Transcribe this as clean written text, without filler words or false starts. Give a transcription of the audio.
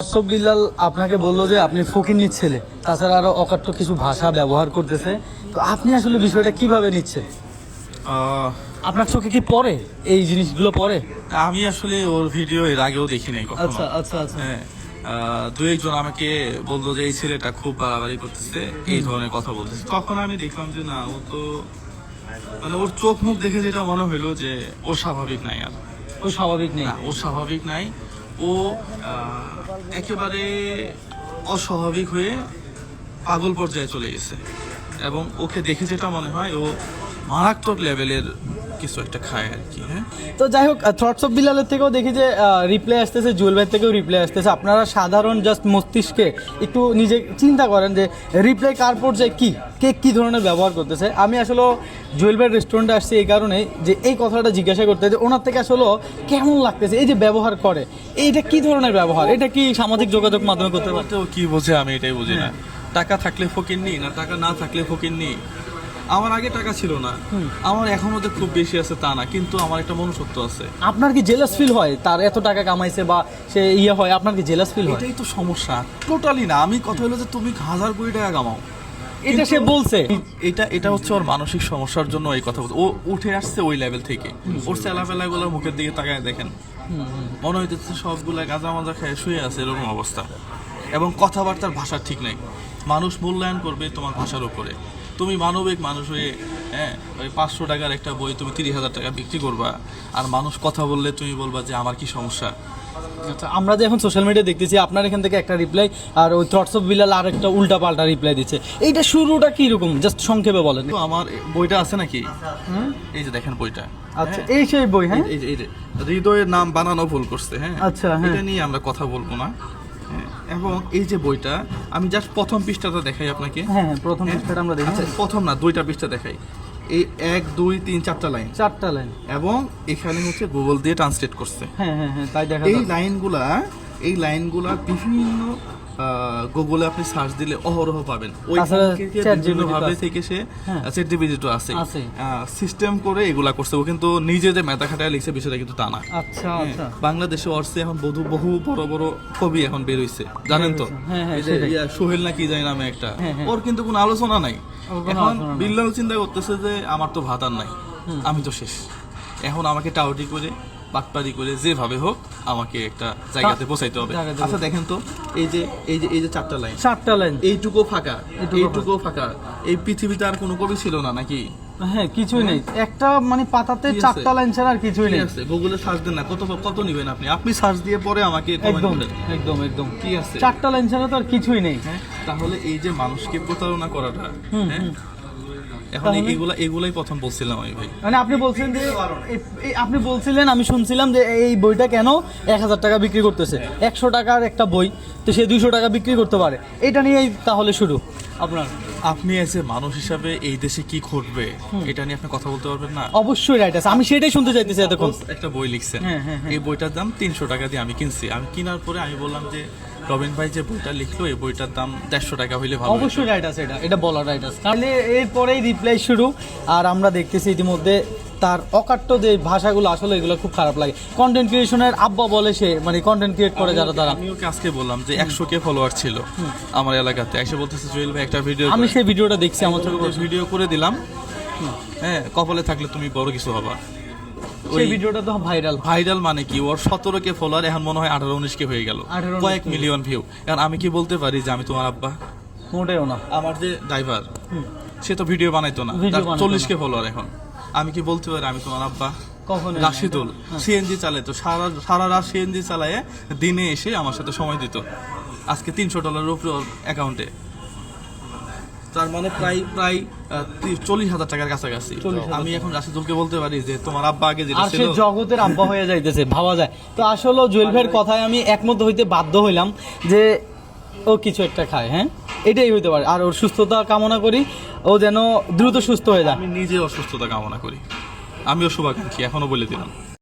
আশরাফ বিল্লাল আপনাকে বললো যে আপনি ফকিন্নির ছেলে, তাছাড়া আরো অকাট্য কিছু ভাষা ব্যবহার করতেছে। তো আপনি আসলে বিষয়টা কিভাবে নিচ্ছেন? আপনার চোখে কি পড়ে এই জিনিসগুলো পড়ে? আমি আসলে ওর ভিডিও এর আগেও দেখি নাই কখনো। আচ্ছা আচ্ছা আচ্ছা। হ্যাঁ, দু একজন আমাকে বললো যে এই ছেলেটা খুব বাড়াবাড়ি করতেছে, এই ধরনের কথা বলতেছে। তখন আমি দেখলাম যে না, ও তো মানে ওর চোখ মুখ দেখে যেটা মনে হইলো যে ও স্বাভাবিক নাই। আর ও স্বাভাবিক নেই। না, ও স্বাভাবিক নাই। ও একেবারে অস্বাভাবিক হয়ে পাগল পর্যায়ে চলে গেছে, এবং ওকে দেখে যেটা মনে হয় ও মারাত্মক লেভেলের কিছু একটা খায় আর কি। হ্যাঁ, তো যাই হোক, থটস অফ বিল্লালের থেকেও দেখি যে রিপ্লাই আসতেছে, জুয়েল ভাই থেকেও রিপ্লাই আসতেছে। আপনারা সাধারণ জাস্ট মস্তিষ্কে একটু নিজে চিন্তা করেন যে রিপ্লাই কার পর্যায়ে কে কী ধরনের ব্যবহার করতেছে। আমি আসলে জুয়েল ভাইয়ের রেস্টুরেন্টে আসছি এই কারণে যে এই কথাটা জিজ্ঞাসা করতে, যে ওনার থেকে আসলে কেমন লাগতেছে এই যে ব্যবহার করে, এইটা কী ধরনের ব্যবহার, এটা কি সামাজিক যোগাযোগ মাধ্যমে করতে পারতে? ও কি বোঝে আমি এটাই বুঝি না। টাকা থাকলে ফকিন্নি, না টাকা না থাকলে ফকিন্নি। আমার আগে টাকা ছিল না, আমার এখনো যে খুব বেশি আছে তা না, কিন্তু আমার একটা মনুষ্যত্ব আছে। আপনার কি জেলাস ফিল হয় তার এত টাকা কামাইছে বা সে ইয়ে হয়, আপনার কি জেলাস ফিল হয়? এটাই তো সমস্যা, টোটালি না। আমি কথা হলো যে তুমি 1000 কোটি টাকা কামাও, এটা সে বলছে। এটা হচ্ছে ওর মানসিক সমস্যার জন্য এই কথা বলছে। ও উঠে আসছে ওই লেভেল থেকে। ওর চেলাফেলাগুলোর মুখের দিকে তাকায় দেখেন, মনে হইতেছে সবগুলা গাঁজা মাজা খেয়ে শুয়ে আছে, এরকম অবস্থা। এবং কথাবার্তার ভাষা ঠিক নাই। মানুষ মূল্যায়ন করবে তোমার ভাষার উপরে। তুমি মানবিক মানুষ হয়ে, হ্যাঁ, ওই 500 টাকার একটা বই তুমি 30,000 টাকা বিক্রি করবা, আর মানুষ কথা বললে তুমি বলবা যে আমার কি সমস্যা। আচ্ছা, আমরা যে এখন সোশ্যাল মিডিয়া দেখতেছি, আপনার এখান থেকে একটা রিপ্লাই আর ওই থটস অফ বিল্লাল আর একটা উল্টা পাল্টা রিপ্লাই দিচ্ছে, এইটা শুরুটা কি রকম জাস্ট সংক্ষেপে বলেন। তো আমার বইটা আছে নাকি, এই যে দেখেন বইটা। আচ্ছা, এই সেই বই। হ্যাঁ, এই যে হৃদয়ের নাম বানানো ভুল করছে। হ্যাঁ, আচ্ছা, হ্যাঁ। এটা নিয়ে আমরা কথা বলবো না। হ্যাঁ, এবং এই যে বইটা, আমি জাস্ট প্রথম পৃষ্ঠাটা দেখাই আপনাকে। হ্যাঁ, প্রথম পৃষ্ঠাটা আমরা দেখি। আচ্ছা, প্রথম না, 2টা পৃষ্ঠা দেখাই। এই 1 2 3 4টা লাইন, 4টা লাইন, এবং এখানে হচ্ছে গুগল দিয়ে ট্রান্সলেট করছে। হ্যাঁ হ্যাঁ হ্যাঁ, তাই দেখা এই লাইনগুলা বিভিন্ন গুগলে আপনি সার্চ দিলে অহরহ পাবেন। ওই ভাবে থেকে সে ChatGPT আছে, সিস্টেম করে এগুলা করছে। ও কিন্তু নিজে যে মেধা খাটায় লিখছে বিষয়টা কিন্তু তা না। আচ্ছা আচ্ছা। বাংলাদেশে অর্থে এখন বহু বড় বড় কবি এখন বের হইছে, জানেন তো। সোহেল না কি জানি নামে একটা, ওর কিন্তু কোনো আলোচনা নাই। এখন বিল্লাল চিন্তা করতেছে যে আমার তো ভাত আর নাই, আমি তো শেষ। এখন আমাকে টাউটি করে বাটপারি করে যেভাবে হোক আমাকে একটা জায়গাতে পৌঁছাইতে হবে। আচ্ছা দেখেন তো, এই যে 4টা লাইন, এইটুকু ফাঁকা। এই পৃথিবীতে আর কোনো কবি ছিল না নাকি? হ্যাঁ, কিছুই নেই। একটা মানে পাতাতে 4টা লাইন ছাড়া আর কিছুই নেই। গুগলে সার্চ দেন না, কত নিবেন আপনি সার্চ দিয়ে পরে আমাকে একদম কি আছে, 4টা লাইন ছাড়া তো আর কিছুই নেই। হ্যাঁ, তাহলে এই যে মানুষকে প্রতারণা করাটা, হ্যাঁ, এখন এগুলাই প্রথম বলছিলাম আমি ভাই। মানে আপনি বলছেন যে আপনি বলছিলেন, আমি শুনছিলাম যে এই বইটা কেন 1000 টাকা বিক্রি করতেছে, 100 টাকার একটা বই তো সে 200 টাকা বিক্রি করতে পারে, এটা নিয়েই তাহলে শুরু আপনার। আপনি এসে মানুষ হিসাবে এই দেশে কি ঘটবে এটা নিয়ে আপনি কথা বলতে পারবেন না? অবশ্যই রাইট আছে, আমি সেটাই শুনতে চাইতেছি এতক্ষণ। একটা বই লিখছেন, এই বইটার দাম 300 টাকা দিয়ে আমি কিনছি। আমি কেনার পরে আমি বললাম যে রবিন ভাই যে বইটা লিখলো, এই বইটার দাম 150 টাকা হইলে ভালো। অবশ্যই রাইট আছে, এটা বলা রাইট আছে। তাহলে এরপরেই রিপ্লাই শুরু, আর আমরা দেখতেছি ইতিমধ্যে তার অকাট্য যে ভাষাগুলো, আসলে এগুলো খুব খারাপ লাগে। কন্টেন্ট ক্রিয়েশনের আব্বা বলে সে, মানে কন্টেন্ট ক্রিয়েট করে যারা তারা। আমি ওকে আজকে বললাম যে 100K ফলোয়ার ছিল আমার এলাকাতে, এসে বলতেছে জুয়েল ভাই একটা ভিডিও। আমি সেই ভিডিওটা দেখছি, আমার চোখে ভিডিও করে দিলাম। হ্যাঁ, কপালে থাকলে তুমি বড় কিছু হবা। ওই ভিডিওটা তো ভাইরাল মানে কি, ওর 17K ফলোয়ার এখন মনে হয় 18-19K হয়ে গেল, কয়েক মিলিয়ন ভিউ। এখন আমি কি বলতে পারি যে আমি তোমার আব্বা? মোটেও না। আমার যে ড্রাইভার, সে তো ভিডিও বানাইতো না, 40K ফলোয়ার। এখন আমি কি বলতে পারি আমি তোমার আব্বা? কখনো। রাশিদুল সিএনজি চালাইতো, সারা রাত সিএনজি চালায়, দিনে এসে আমার সাথে সময় দিত। আজকে $300 উপরে ওর অ্যাকাউন্টে, তার মানে প্রায় 40,000 টাকার কাছাকাছি। আমি এখন রাশিদুলকে বলতে পারি যে তোমার আব্বা আগে যেটা ছিল, জগতের আব্বা হয়ে যাইতেছে, ভাবা যায়। তো আসলে জুয়েল ভাইয়ের কথায় আমি একমত হইতে বাধ্য হইলাম যে ও কিছু একটা খায়। হ্যাঁ, এটাই হইতে পারে। আর ওর সুস্থতা কামনা করি, ও যেন দ্রুত সুস্থ হয়ে যায়। আমি নিজে অসুস্থতা কামনা করি, আমিও শুভাকাঙ্ক্ষী, এখনো বলে দিলাম।